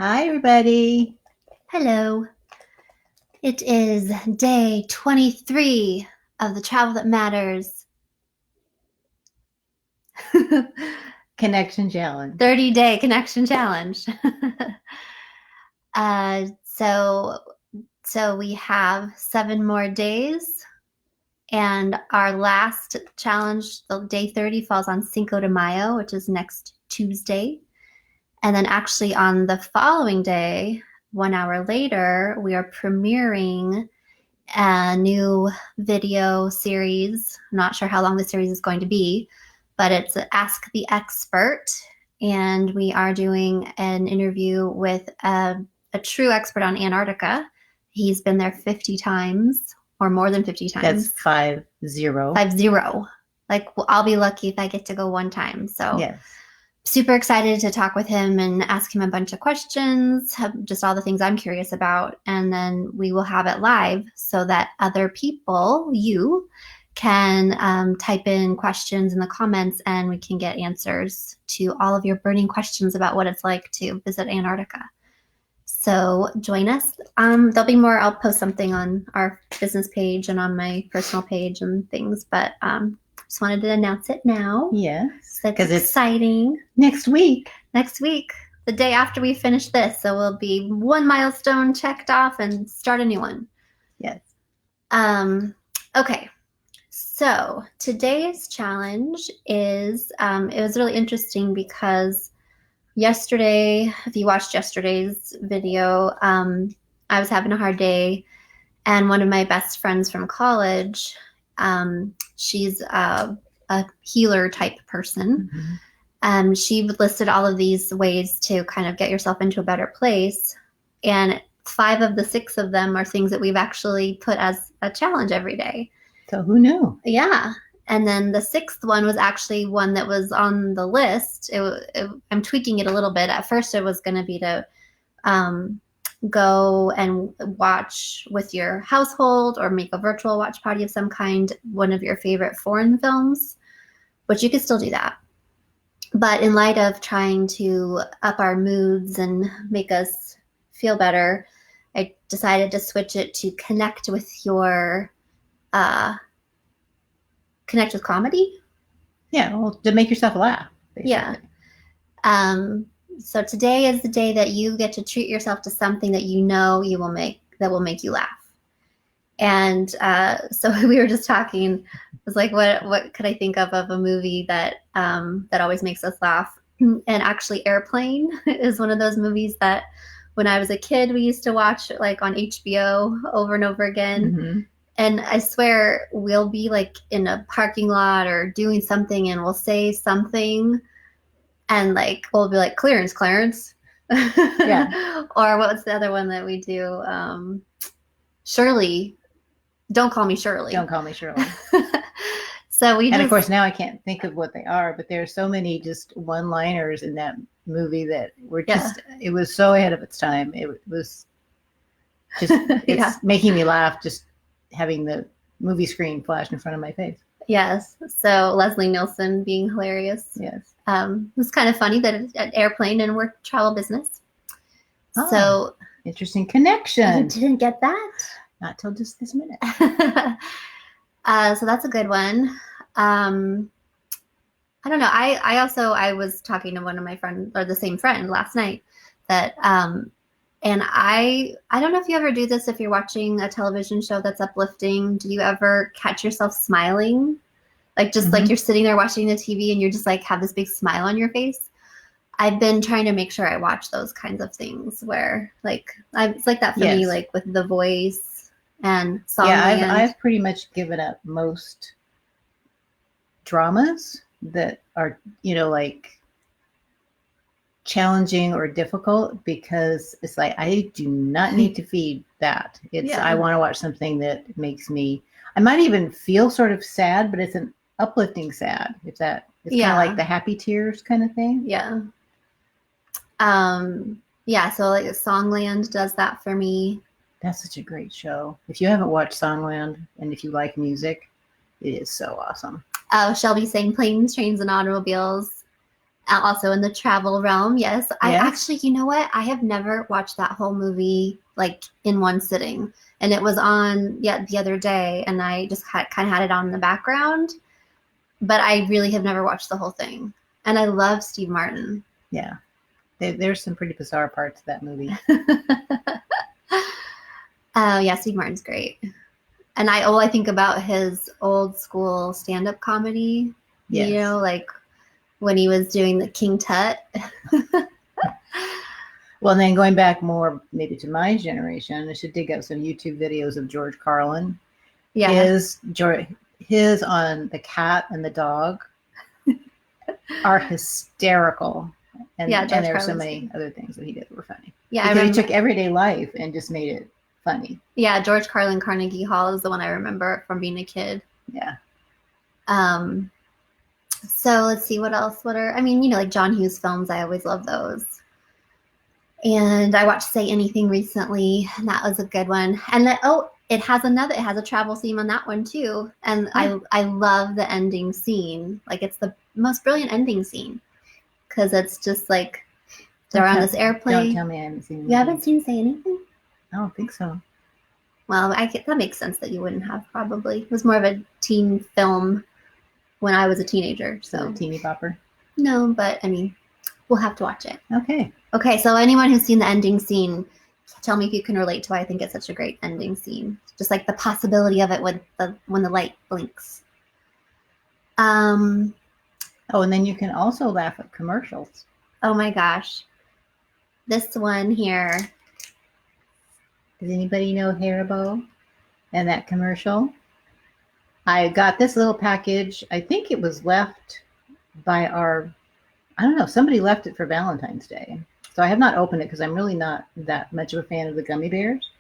Hi, everybody. Hello. It is day 23 of the Travel That Matters Connection challenge. 30-day connection challenge. uh, so, so we have 7 more days, and our last challenge, the day 30, falls on Cinco de Mayo, which is next Tuesday. And then actually on the following day, 1 hour later, we are premiering a new video series. I'm not sure how long the series is going to be, but it's Ask the Expert. And we are doing an interview with a true expert on Antarctica. He's been there 50 times or more than 50 times. That's 50. 50. Like, I'll be lucky if I get to go one time. So, yes. Super excited to talk with him and ask him a bunch of questions, just all the things I'm curious about. And then we will have it live so that other people, you, can type in questions in the comments and we can get answers to all of your burning questions about what it's like to visit Antarctica. So join us. There'll be more. I'll post something on our business page and on my personal page and things, but just wanted to announce it now. Yes. Because it's exciting. Next week. Next week, the day after we finish this. So we'll be one milestone checked off and start a new one. Yes. Okay. So today's challenge is, it was really interesting because yesterday, if you watched yesterday's video, I was having a hard day, and one of my best friends from college, she's a healer type person. Mm-hmm. She listed all of these ways to kind of get yourself into a better place. And 5 of the 6 of them are things that we've actually put as a challenge every day. So who knew? Yeah. And then the 6th one was actually one that was on the list. I'm tweaking it a little bit. At first, it was going to be to go and watch with your household or make a virtual watch party of some kind, one of your favorite foreign films, which you could still do that. But in light of trying to up our moods and make us feel better, I decided to switch it to connect with comedy. Yeah, well, to make yourself laugh. Basically. Yeah. So today is the day that you get to treat yourself to something that you know that will make you laugh. And so we were just talking. I was like, what could I think of a movie that always makes us laugh? And actually, Airplane is one of those movies that when I was a kid, we used to watch like on HBO over and over again. Mm-hmm. And I swear we'll be like in a parking lot or doing something and we'll say something and like we'll be like, Clarence. Yeah. Or what's the other one that we do? Shirley. Don't call me Shirley. Don't call me Shirley. And of course now I can't think of what they are, but there are so many just one-liners in that movie that were just it was so ahead of its time. It was just it's making me laugh just having the movie screen flash in front of my face. Yes. So Leslie Nielsen being hilarious. Yes. It's kind of funny that it's an Airplane and we're travel business. Oh, so interesting connection. You didn't get that? Not till just this minute. So that's a good one. I don't know. I was talking to one of my friends, or the same friend last night, that and I don't know if you ever do this if you're watching a television show that's uplifting. Do you ever catch yourself smiling? Like just like you're sitting there watching the TV and you're just like have this big smile on your face. I've been trying to make sure I watch those kinds of things where like it's like that for me, like with The Voice and Songland. Yeah, I've pretty much given up most dramas that are, like challenging or difficult because it's like I do not need to feed that. I want to watch something that makes me, I might even feel sort of sad, but it's an uplifting sad. It's kind of like the happy tears kind of thing. Yeah. So like Songland does that for me. That's such a great show. If you haven't watched Songland and if you like music, it is so awesome. Shelby sang Planes, Trains, and Automobiles. Also in the travel realm, yes. I Yes. actually, you know what? I have never watched that whole movie like in one sitting. And it was on the other day, and I just kind of had it on in the background. But I really have never watched the whole thing. And I love Steve Martin. Yeah. There's some pretty bizarre parts of that movie. Oh, yeah, Steve Martin's great. And I think about his old school stand-up comedy. Yes. You know, like when he was doing the King Tut. Well, then going back more maybe to my generation, I should dig up some YouTube videos of George Carlin. Yeah. His on the cat and the dog are hysterical. And, Yeah, and George there are so Carlin's many good. other things that he did that were funny. Yeah, Because he took everyday life and just made it funny. Yeah, George Carlin Carnegie Hall is the one I remember from being a kid. Yeah. So let's see what else. I mean, you know, like John Hughes films. I always love those. And I watched Say Anything recently, and that was a good one. And it has a travel theme on that one too. And I love the ending scene. Like it's the most brilliant ending scene because it's just like they're on this airplane. Don't tell me I haven't seen it. You haven't seen Say Anything? I don't think so. Well, that makes sense that you wouldn't have probably. It was more of a teen film when I was a teenager. So a teeny bopper? No, but I mean, we'll have to watch it. Okay, so anyone who's seen the ending scene, tell me if you can relate to why I think it's such a great ending scene. Just like the possibility of it when the light blinks. and then you can also laugh at commercials. Oh my gosh. This one here. Does anybody know Haribo and that commercial? I got this little package. I think it was left by somebody left it for Valentine's Day. So I have not opened it because I'm really not that much of a fan of the gummy bears.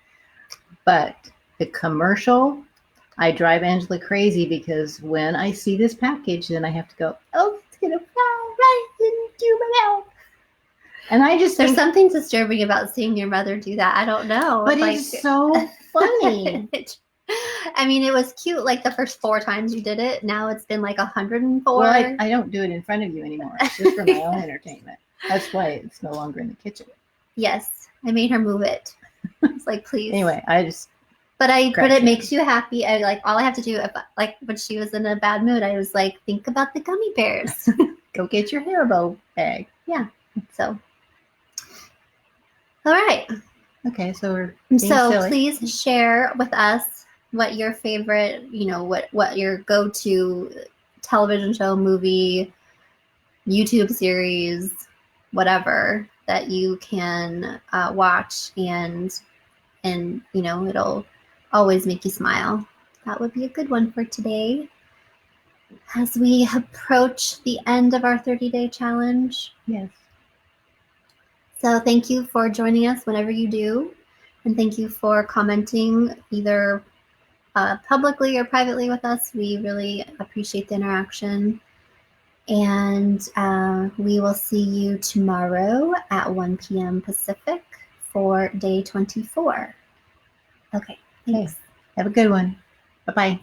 But the commercial, I drive Angela crazy because when I see this package, then I have to go, oh, it's going to fly right into my mouth. And I just There's something disturbing about seeing your mother do that. I don't know. But it's so funny. I mean, it was cute like the first 4 times you did it. Now it's been like 104. Well, I don't do it in front of you anymore. It's just for my own entertainment. That's why it's no longer in the kitchen. Yes, I made her move it. It's like, please. Anyway, But it makes you happy. All I have to do, when she was in a bad mood, I was like, think about the gummy bears. Go get your Haribo bag. Yeah. So. All right. Okay, so we're being silly. Please share with us what your favorite, what your go-to television show, movie, YouTube series, whatever that you can watch and it'll always make you smile. That would be a good one for today. As we approach the end of our 30-day challenge. Yes. So thank you for joining us whenever you do. And thank you for commenting either publicly or privately with us. We really appreciate the interaction. And we will see you tomorrow at 1 p.m. Pacific for day 24. Okay, thanks. Have a good one. Bye-bye.